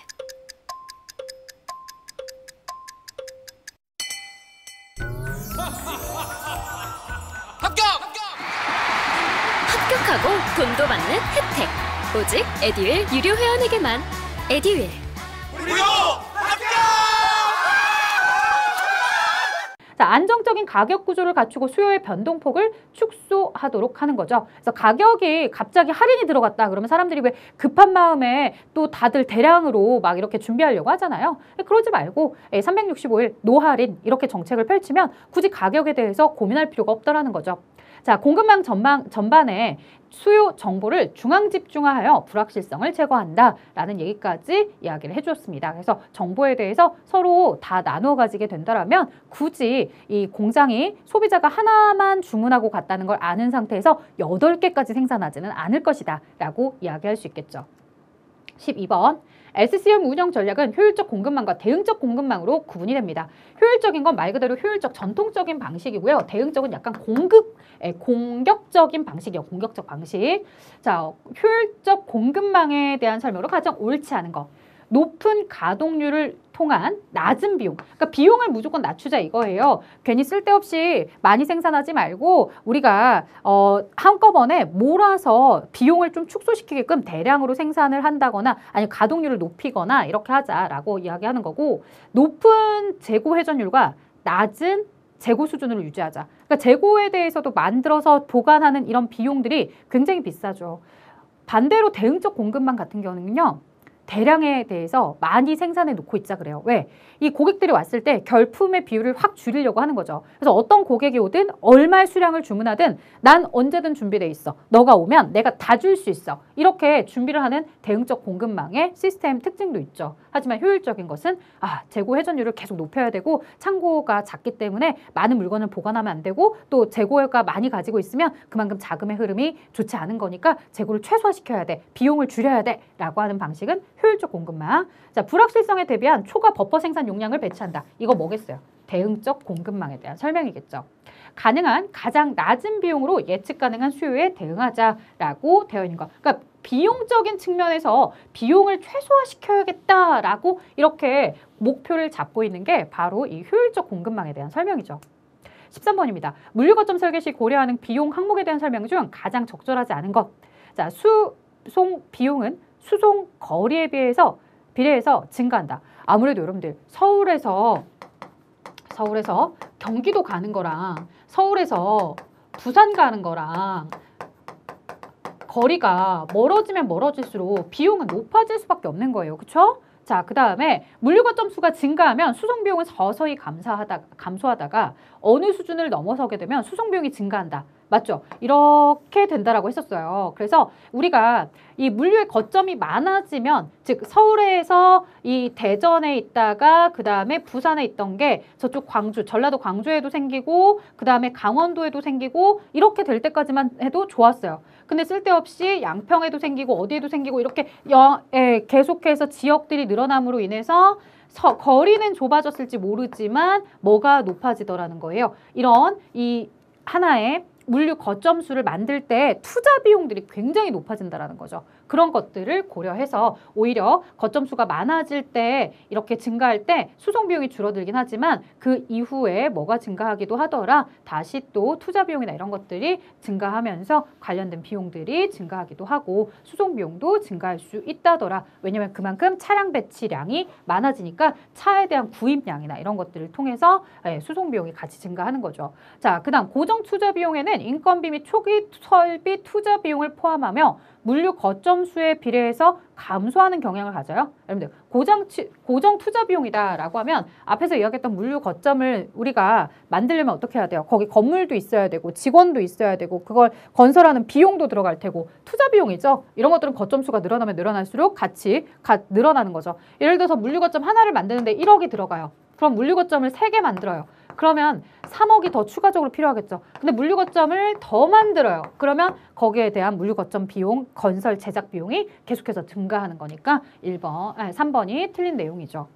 Speaker 2: 합격하고 돈도 받는 혜택. 오직 에듀윌 유료 회원에게만. 에듀윌.
Speaker 3: 무료 합격!
Speaker 1: 자, 안정적인 가격 구조를 갖추고 수요의 변동폭을 축소하도록 하는 거죠. 그래서 가격이 갑자기 할인이 들어갔다 그러면 사람들이 왜 급한 마음에 또 다들 대량으로 막 이렇게 준비하려고 하잖아요. 그러지 말고 365일 노할인 이렇게 정책을 펼치면 굳이 가격에 대해서 고민할 필요가 없더라는 거죠. 자, 공급망 전반에 수요 정보를 중앙 집중화하여 불확실성을 제거한다라는 얘기까지 이야기를 해주었습니다. 그래서 정보에 대해서 서로 다 나누어 가지게 된다면 굳이 이 공장이 소비자가 하나만 주문하고 갔다는 걸 아는 상태에서 8개까지 생산하지는 않을 것이다 라고 이야기할 수 있겠죠. 12번. SCM 운영 전략은 효율적 공급망과 대응적 공급망으로 구분이 됩니다. 효율적인 건 말 그대로 효율적 전통적인 방식이고요. 대응적은 약간 공격적인 방식이요. 공격적 방식. 자, 효율적 공급망에 대한 설명으로 가장 옳지 않은 거. 높은 가동률을 통한 낮은 비용. 그러니까 비용을 무조건 낮추자 이거예요. 괜히 쓸데없이 많이 생산하지 말고 우리가 한꺼번에 몰아서 비용을 좀 축소시키게끔 대량으로 생산을 한다거나 아니면 가동률을 높이거나 이렇게 하자라고 이야기하는 거고 높은 재고 회전율과 낮은 재고 수준으로 유지하자. 그러니까 재고에 대해서도 만들어서 보관하는 이런 비용들이 굉장히 비싸죠. 반대로 대응적 공급망 같은 경우는요. 대량에 대해서 많이 생산해 놓고 있자 그래요. 왜? 이 고객들이 왔을 때 결품의 비율을 확 줄이려고 하는 거죠. 그래서 어떤 고객이 오든 얼마의 수량을 주문하든 난 언제든 준비돼 있어. 너가 오면 내가 다 줄 수 있어. 이렇게 준비를 하는 대응적 공급망의 시스템 특징도 있죠. 하지만 효율적인 것은 재고 회전율을 계속 높여야 되고 창고가 작기 때문에 많은 물건을 보관하면 안 되고 또 재고가 많이 가지고 있으면 그만큼 자금의 흐름이 좋지 않은 거니까 재고를 최소화시켜야 돼. 비용을 줄여야 돼. 라고 하는 방식은 효율적 공급망. 자, 불확실성에 대비한 초과 버퍼 생산 용량을 배치한다. 이거 뭐겠어요? 대응적 공급망에 대한 설명이겠죠. 가능한 가장 낮은 비용으로 예측 가능한 수요에 대응하자라고 되어 있는 거. 그러니까 비용적인 측면에서 비용을 최소화시켜야겠다라고 이렇게 목표를 잡고 있는 게 바로 이 효율적 공급망에 대한 설명이죠. 13번입니다. 물류 거점 설계 시 고려하는 비용 항목에 대한 설명 중 가장 적절하지 않은 것. 자, 수송 비용은 수송 거리에 비례해서 증가한다. 아무래도 여러분들 서울에서 경기도 가는 거랑 서울에서 부산 가는 거랑 거리가 멀어지면 멀어질수록 비용은 높아질 수밖에 없는 거예요. 그렇죠? 자, 그 다음에 물류 거점 수가 증가하면 수송 비용은 서서히 감소하다가 어느 수준을 넘어서게 되면 수송 비용이 증가한다. 맞죠? 이렇게 된다라고 했었어요. 그래서 우리가 이 물류의 거점이 많아지면, 즉 서울에서 이 대전에 있다가 그 다음에 부산에 있던 게 저쪽 광주, 전라도 광주에도 생기고 그 다음에 강원도에도 생기고 이렇게 될 때까지만 해도 좋았어요. 근데 쓸데없이 양평에도 생기고 어디에도 생기고 이렇게 계속해서 지역들이 늘어남으로 인해서 거리는 좁아졌을지 모르지만 뭐가 높아지더라는 거예요. 이런 이 하나의 물류 거점 수를 만들 때 투자 비용들이 굉장히 높아진다는 거죠. 그런 것들을 고려해서 오히려 거점 수가 많아질 때 이렇게 증가할 때 수송 비용이 줄어들긴 하지만 그 이후에 뭐가 증가하기도 하더라. 다시 또 투자 비용이나 이런 것들이 증가하면서 관련된 비용들이 증가하기도 하고 수송 비용도 증가할 수 있다더라. 왜냐하면 그만큼 차량 배치량이 많아지니까 차에 대한 구입량이나 이런 것들을 통해서 수송 비용이 같이 증가하는 거죠. 자, 그다음 고정 투자 비용에는 인건비 및 초기 설비 투자 비용을 포함하며 물류 거점 수에 비례해서 감소하는 경향을 가져요. 여러분들 고정 투자 비용이다라고 하면 앞에서 이야기했던 물류 거점을 우리가 만들려면 어떻게 해야 돼요? 거기 건물도 있어야 되고 직원도 있어야 되고 그걸 건설하는 비용도 들어갈 테고 투자 비용이죠. 이런 것들은 거점 수가 늘어나면 늘어날수록 같이 늘어나는 거죠. 예를 들어서 물류 거점 하나를 만드는데 1억이 들어가요. 그럼 물류 거점을 3개 만들어요. 그러면 3억이 더 추가적으로 필요하겠죠. 근데 물류 거점을 더 만들어요. 그러면 거기에 대한 물류 거점 비용, 건설 제작 비용이 계속해서 증가하는 거니까 3번이 틀린 내용이죠.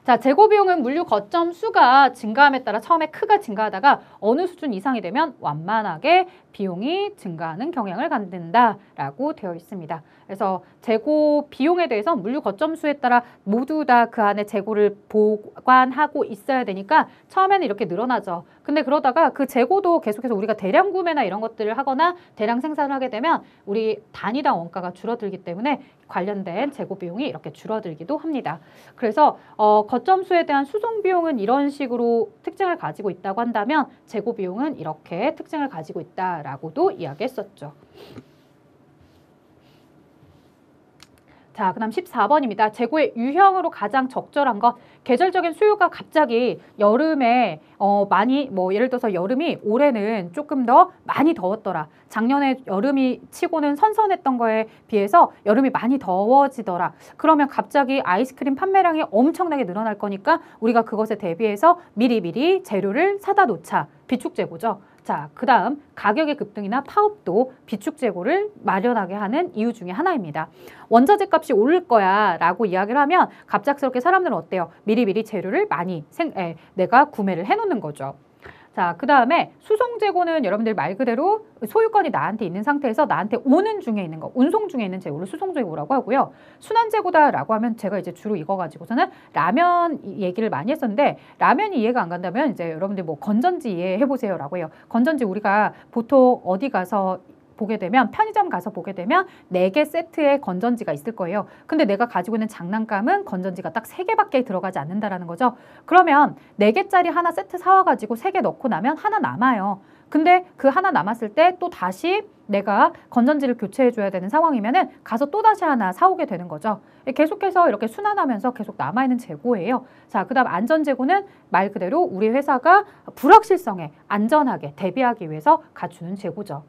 Speaker 1: 자, 재고 비용은 물류 거점 수가 증가함에 따라 처음에 크게 증가하다가 어느 수준 이상이 되면 완만하게 비용이 증가하는 경향을 갖는다라고 되어 있습니다. 그래서 재고 비용에 대해서 물류 거점 수에 따라 모두 다 그 안에 재고를 보관하고 있어야 되니까 처음에는 이렇게 늘어나죠. 근데 그러다가 그 재고도 계속해서 우리가 대량 구매나 이런 것들을 하거나 대량 생산을 하게 되면 우리 단위당 원가가 줄어들기 때문에 관련된 재고 비용이 이렇게 줄어들기도 합니다. 그래서 거점 수에 대한 수송 비용은 이런 식으로 특징을 가지고 있다고 한다면 재고 비용은 이렇게 특징을 가지고 있다라고도 이야기했었죠. 자, 그 다음 14번입니다. 재고의 유형으로 가장 적절한 것. 계절적인 수요가 갑자기 여름에 많이 예를 들어서 여름이 올해는 조금 더 많이 더웠더라. 작년에 여름이 치고는 선선했던 거에 비해서 여름이 많이 더워지더라. 그러면 갑자기 아이스크림 판매량이 엄청나게 늘어날 거니까 우리가 그것에 대비해서 미리미리 재료를 사다 놓자. 비축재고죠. 자, 그 다음 가격의 급등이나 파업도 비축재고를 마련하게 하는 이유 중에 하나입니다. 원자재 값이 오를 거야 라고 이야기를 하면 갑작스럽게 사람들은 어때요? 미리미리 재료를 많이 내가 구매를 해놓는 거죠. 자, 그 다음에 수송재고는 여러분들 말 그대로 소유권이 나한테 있는 상태에서 나한테 오는 중에 있는 거, 운송 중에 있는 재고를 수송재고라고 하고요. 순환재고다라고 하면 제가 이제 주로 이거 가지고서는 라면 얘기를 많이 했었는데 라면이 이해가 안 간다면 이제 여러분들 건전지 이해해보세요라고 해요. 건전지 우리가 보통 어디 가서 보게 되면 편의점 가서 보게 되면 4개 세트의 건전지가 있을 거예요. 근데 내가 가지고 있는 장난감은 건전지가 딱 3개밖에 들어가지 않는다라는 거죠. 그러면 4개짜리 하나 세트 사와가지고 3개 넣고 나면 하나 남아요. 근데 그 하나 남았을 때 또 다시 내가 건전지를 교체해줘야 되는 상황이면은 가서 또다시 하나 사오게 되는 거죠. 계속해서 이렇게 순환하면서 계속 남아있는 재고예요. 자, 그 다음 안전재고는 말 그대로 우리 회사가 불확실성에 안전하게 대비하기 위해서 갖추는 재고죠.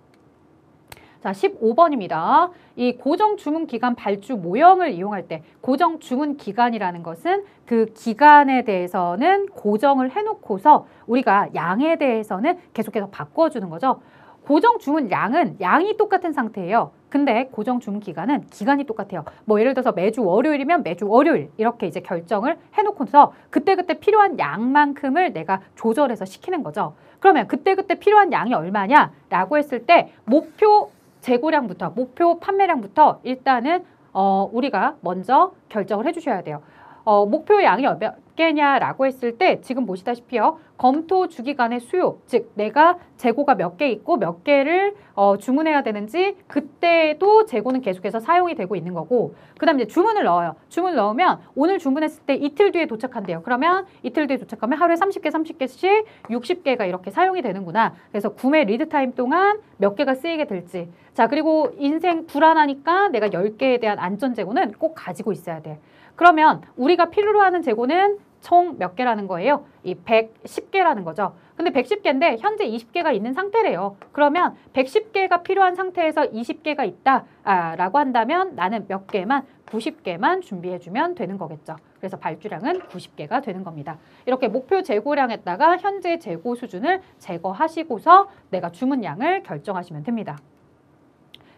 Speaker 1: 자, 15번입니다. 이 고정주문기간 발주 모형을 이용할 때 고정주문기간이라는 것은 그 기간에 대해서는 고정을 해놓고서 우리가 양에 대해서는 계속해서 바꿔주는 거죠. 고정주문량은 양이 똑같은 상태예요. 근데 고정주문기간은 기간이 똑같아요. 뭐 예를 들어서 매주 월요일이면 매주 월요일 이렇게 이제 결정을 해놓고서 그때그때 필요한 양만큼을 내가 조절해서 시키는 거죠. 그러면 그때그때 필요한 양이 얼마냐라고 했을 때 목표 재고량부터 목표 판매량부터 일단은 우리가 먼저 결정을 해주셔야 돼요. 목표 양이 몇 개냐라고 했을 때 지금 보시다시피요. 검토 주기간의 수요, 즉 내가 재고가 몇 개 있고 몇 개를 주문해야 되는지 그때도 재고는 계속해서 사용이 되고 있는 거고 그 다음에 이제 주문을 넣어요. 주문을 넣으면 오늘 주문했을 때 이틀 뒤에 도착한대요. 그러면 이틀 뒤에 도착하면 하루에 30개씩 60개가 이렇게 사용이 되는구나. 그래서 구매 리드타임 동안 몇 개가 쓰이게 될지. 자, 그리고 인생 불안하니까 내가 10개에 대한 안전재고는 꼭 가지고 있어야 돼. 그러면 우리가 필요로 하는 재고는 총 몇 개라는 거예요? 이 110개라는 거죠. 근데 110개인데 현재 20개가 있는 상태래요. 그러면 110개가 필요한 상태에서 20개가 있다 라고 한다면 나는 몇 개만 90개만 준비해주면 되는 거겠죠. 그래서 발주량은 90개가 되는 겁니다. 이렇게 목표 재고량에다가 현재 재고 수준을 제거하시고서 내가 주문량을 결정하시면 됩니다.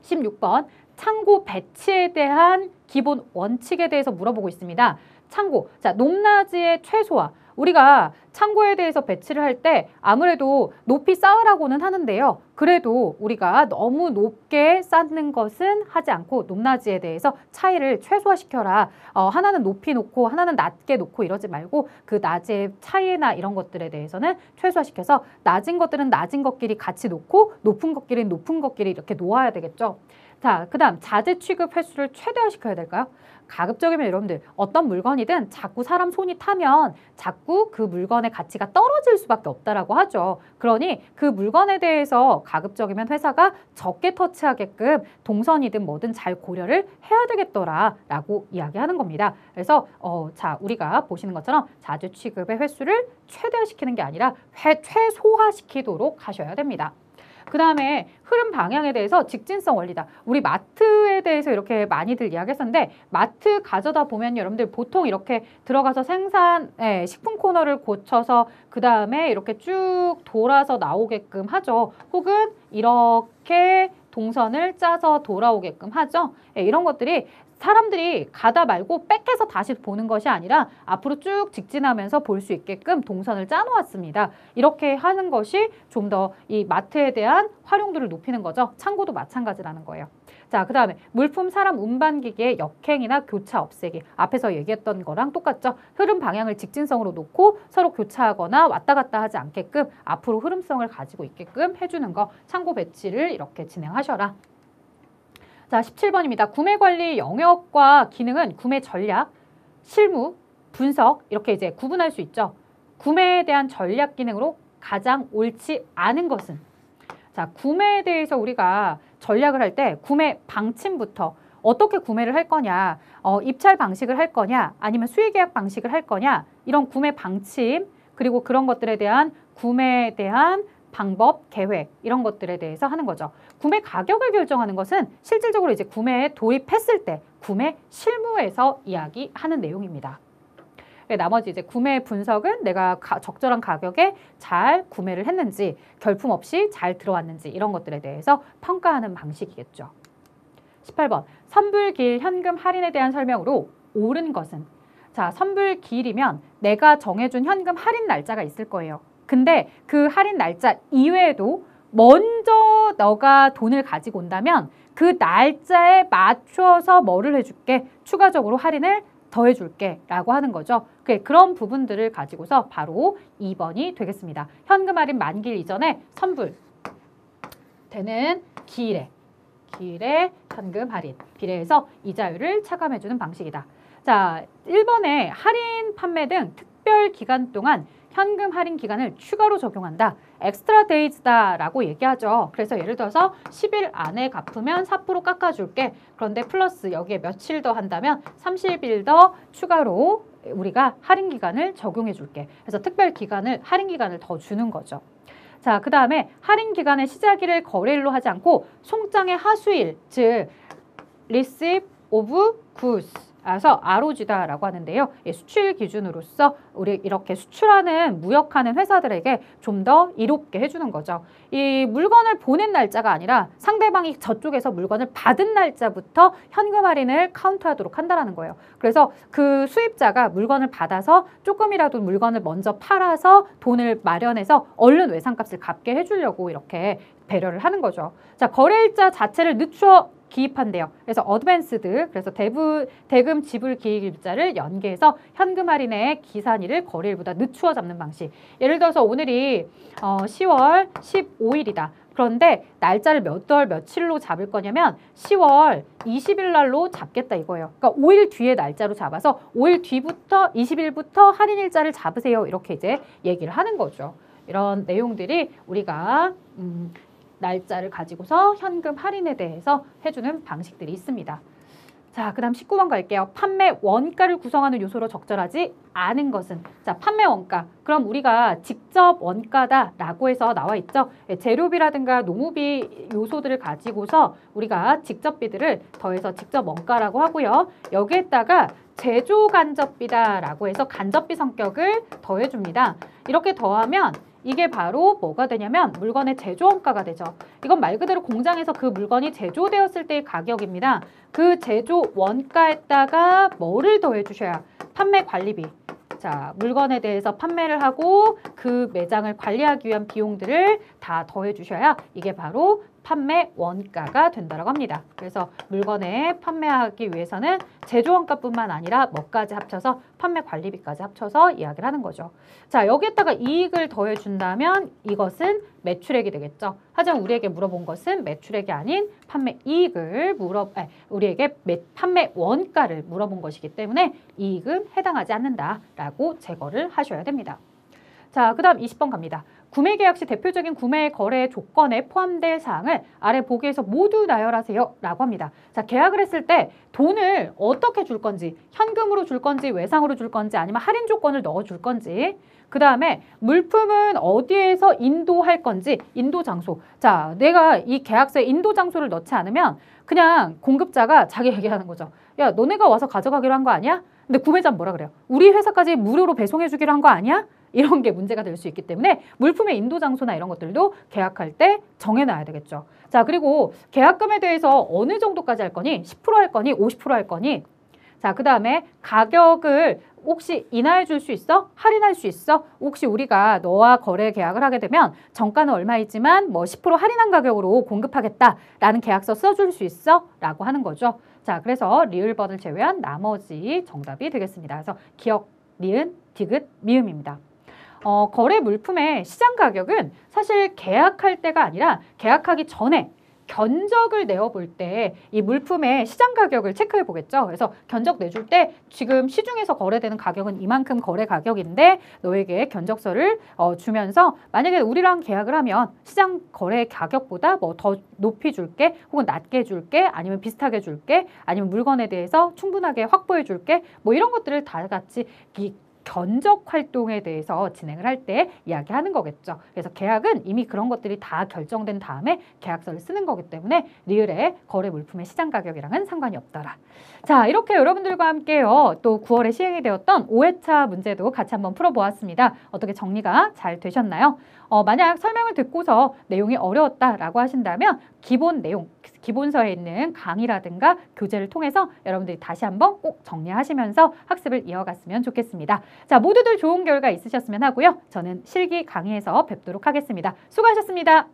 Speaker 1: 16번 창고 배치에 대한 기본 원칙에 대해서 물어보고 있습니다. 창고, 자, 높낮이의 최소화. 우리가 창고에 대해서 배치를 할 때 아무래도 높이 쌓으라고는 하는데요. 그래도 우리가 너무 높게 쌓는 것은 하지 않고 높낮이에 대해서 차이를 최소화시켜라. 하나는 높이 놓고 하나는 낮게 놓고 이러지 말고 그 낮의 차이나 이런 것들에 대해서는 최소화시켜서 낮은 것들은 낮은 것끼리 같이 놓고 높은 것끼리는 높은 것끼리 이렇게 놓아야 되겠죠. 자, 그 다음 자재 취급 횟수를 최대화시켜야 될까요? 가급적이면 여러분들 어떤 물건이든 자꾸 사람 손이 타면 자꾸 그 물건의 가치가 떨어질 수밖에 없다라고 하죠. 그러니 그 물건에 대해서 가급적이면 회사가 적게 터치하게끔 동선이든 뭐든 잘 고려를 해야 되겠더라라고 이야기하는 겁니다. 그래서 자, 우리가 보시는 것처럼 자재 취급의 횟수를 최대화시키는 게 아니라 최소화시키도록 하셔야 됩니다. 그 다음에 흐름 방향에 대해서 직진성 원리다. 우리 마트에 대해서 이렇게 많이들 이야기했었는데 마트 가져다 보면 여러분들 보통 이렇게 들어가서 식품 코너를 고쳐서 그 다음에 이렇게 쭉 돌아서 나오게끔 하죠. 혹은 이렇게 동선을 짜서 돌아오게끔 하죠. 이런 것들이 사람들이 가다 말고 빽해서 다시 보는 것이 아니라 앞으로 쭉 직진하면서 볼 수 있게끔 동선을 짜놓았습니다. 이렇게 하는 것이 좀 더 이 마트에 대한 활용도를 높이는 거죠. 창고도 마찬가지라는 거예요. 자, 그 다음에 물품, 사람, 운반기계의 역행이나 교차 없애기. 앞에서 얘기했던 거랑 똑같죠. 흐름 방향을 직진성으로 놓고 서로 교차하거나 왔다 갔다 하지 않게끔 앞으로 흐름성을 가지고 있게끔 해주는 거. 창고 배치를 이렇게 진행하셔라. 자, 17번입니다. 구매관리 영역과 기능은 구매 전략, 실무, 분석 이렇게 이제 구분할 수 있죠. 구매에 대한 전략 기능으로 가장 옳지 않은 것은 자, 구매에 대해서 우리가 전략을 할 때 구매 방침부터 어떻게 구매를 할 거냐, 입찰 방식을 할 거냐, 아니면 수의계약 방식을 할 거냐 이런 구매 방침 그리고 그런 것들에 대한 구매에 대한 방법, 계획 이런 것들에 대해서 하는 거죠. 구매 가격을 결정하는 것은 실질적으로 이제 구매에 돌입했을 때 구매 실무에서 이야기하는 내용입니다. 나머지 이제 구매 분석은 내가 적절한 가격에 잘 구매를 했는지 결품 없이 잘 들어왔는지 이런 것들에 대해서 평가하는 방식이겠죠. 18번 선불기일 현금 할인에 대한 설명으로 옳은 것은 자, 선불기일이면 내가 정해준 현금 할인 날짜가 있을 거예요. 근데 그 할인 날짜 이외에도 먼저 너가 돈을 가지고 온다면 그 날짜에 맞춰서 뭐를 해줄게? 추가적으로 할인을 더해줄게 라고 하는 거죠. 그런 부분들을 가지고서 바로 2번이 되겠습니다. 현금 할인 만기일 이전에 선불 되는 기일에 현금 할인 비례해서 이자율을 차감해주는 방식이다. 자, 1번에 할인 판매 등 특별 기간 동안 현금 할인 기간을 추가로 적용한다. 엑스트라 데이즈다라고 얘기하죠. 그래서 예를 들어서 10일 안에 갚으면 4% 깎아줄게. 그런데 플러스 여기에 며칠 더 한다면 30일 더 추가로 우리가 할인 기간을 적용해 줄게. 그래서 특별 기간을, 할인 기간을 더 주는 거죠. 자, 그 다음에 할인 기간의 시작일을 거래일로 하지 않고 송장의 하수일, 즉 receipt of goods 그래서 ROG다라고 하는데요. 수출 기준으로서 우리 이렇게 수출하는 무역하는 회사들에게 좀 더 이롭게 해주는 거죠. 이 물건을 보낸 날짜가 아니라 상대방이 저쪽에서 물건을 받은 날짜부터 현금 할인을 카운트하도록 한다는 거예요. 그래서 그 수입자가 물건을 받아서 조금이라도 물건을 먼저 팔아서 돈을 마련해서 얼른 외상값을 갚게 해주려고 이렇게 배려를 하는 거죠. 자, 거래일자 자체를 늦추어 기입한대요. 그래서 어드밴스드, 그래서 대금 지불 기입일자를 연계해서 현금 할인의 기산일을 거래일보다 늦추어 잡는 방식. 예를 들어서 오늘이 10월 15일이다. 그런데 날짜를 몇 월 며칠로 잡을 거냐면 10월 20일 날로 잡겠다 이거예요. 그러니까 5일 뒤에 날짜로 잡아서 5일 뒤부터 20일부터 할인일자를 잡으세요. 이렇게 이제 얘기를 하는 거죠. 이런 내용들이 우리가 날짜를 가지고서 현금 할인에 대해서 해주는 방식들이 있습니다. 자, 그 다음 19번 갈게요. 판매 원가를 구성하는 요소로 적절하지 않은 것은? 자, 판매 원가. 그럼 우리가 직접 원가다라고 해서 나와 있죠. 재료비라든가 노무비 요소들을 가지고서 우리가 직접비들을 더해서 직접 원가라고 하고요. 여기에다가 제조 간접비다라고 해서 간접비 성격을 더해줍니다. 이렇게 더하면 이게 바로 뭐가 되냐면 물건의 제조원가가 되죠. 이건 말 그대로 공장에서 그 물건이 제조되었을 때의 가격입니다. 그 제조원가에다가 뭐를 더해 주셔야? 판매 관리비. 자, 물건에 대해서 판매를 하고 그 매장을 관리하기 위한 비용들을 다 더해 주셔야 이게 바로 판매 원가가 된다고 합니다. 그래서 물건에 판매하기 위해서는 제조원가뿐만 아니라 뭐까지 합쳐서 판매 관리비까지 합쳐서 이야기를 하는 거죠. 자, 여기에다가 이익을 더해준다면 이것은 매출액이 되겠죠. 하지만 우리에게 물어본 것은 매출액이 아닌 판매 이익을 우리에게 판매 원가를 물어본 것이기 때문에 이익은 해당하지 않는다라고 제거를 하셔야 됩니다. 자, 그 다음 20번 갑니다. 구매 계약 시 대표적인 구매 거래 조건에 포함될 사항을 아래 보기에서 모두 나열하세요 라고 합니다. 자, 계약을 했을 때 돈을 어떻게 줄 건지, 현금으로 줄 건지, 외상으로 줄 건지, 아니면 할인 조건을 넣어 줄 건지, 그 다음에 물품은 어디에서 인도할 건지, 인도 장소. 자, 내가 이 계약서에 인도 장소를 넣지 않으면 그냥 공급자가 자기 얘기하는 거죠. 야, 너네가 와서 가져가기로 한 거 아니야? 근데 구매자는 뭐라 그래요? 우리 회사까지 무료로 배송해 주기로 한 거 아니야? 이런 게 문제가 될 수 있기 때문에 물품의 인도 장소나 이런 것들도 계약할 때 정해놔야 되겠죠. 자, 그리고 계약금에 대해서 어느 정도까지 할 거니? 10% 할 거니? 50% 할 거니? 자, 그 다음에 가격을 혹시 인하해 줄 수 있어? 할인할 수 있어? 혹시 우리가 너와 거래 계약을 하게 되면 정가는 얼마이지만 뭐 10% 할인한 가격으로 공급하겠다라는 계약서 써줄 수 있어? 라고 하는 거죠. 자, 그래서 리을번을 제외한 나머지 정답이 되겠습니다. 그래서 기역, 니은, 디귿, 미음입니다. 거래 물품의 시장 가격은 사실 계약할 때가 아니라 계약하기 전에 견적을 내어볼 때 이 물품의 시장 가격을 체크해 보겠죠. 그래서 견적 내줄 때 지금 시중에서 거래되는 가격은 이만큼 거래 가격인데 너에게 견적서를 주면서 만약에 우리랑 계약을 하면 시장 거래 가격보다 뭐 더 높이 줄게 혹은 낮게 줄게 아니면 비슷하게 줄게 아니면 물건에 대해서 충분하게 확보해 줄게 뭐 이런 것들을 다 같이 견적 활동에 대해서 진행을 할 때 이야기하는 거겠죠. 그래서 계약은 이미 그런 것들이 다 결정된 다음에 계약서를 쓰는 거기 때문에 리을의 거래 물품의 시장 가격이랑은 상관이 없더라. 자, 이렇게 여러분들과 함께요. 또 9월에 시행이 되었던 5회차 문제도 같이 한번 풀어보았습니다. 어떻게 정리가 잘 되셨나요? 만약 설명을 듣고서 내용이 어려웠다라고 하신다면 기본 내용, 기본서에 있는 강의라든가 교재를 통해서 여러분들이 다시 한번 꼭 정리하시면서 학습을 이어갔으면 좋겠습니다. 자, 모두들 좋은 결과 있으셨으면 하고요. 저는 실기 강의에서 뵙도록 하겠습니다. 수고하셨습니다.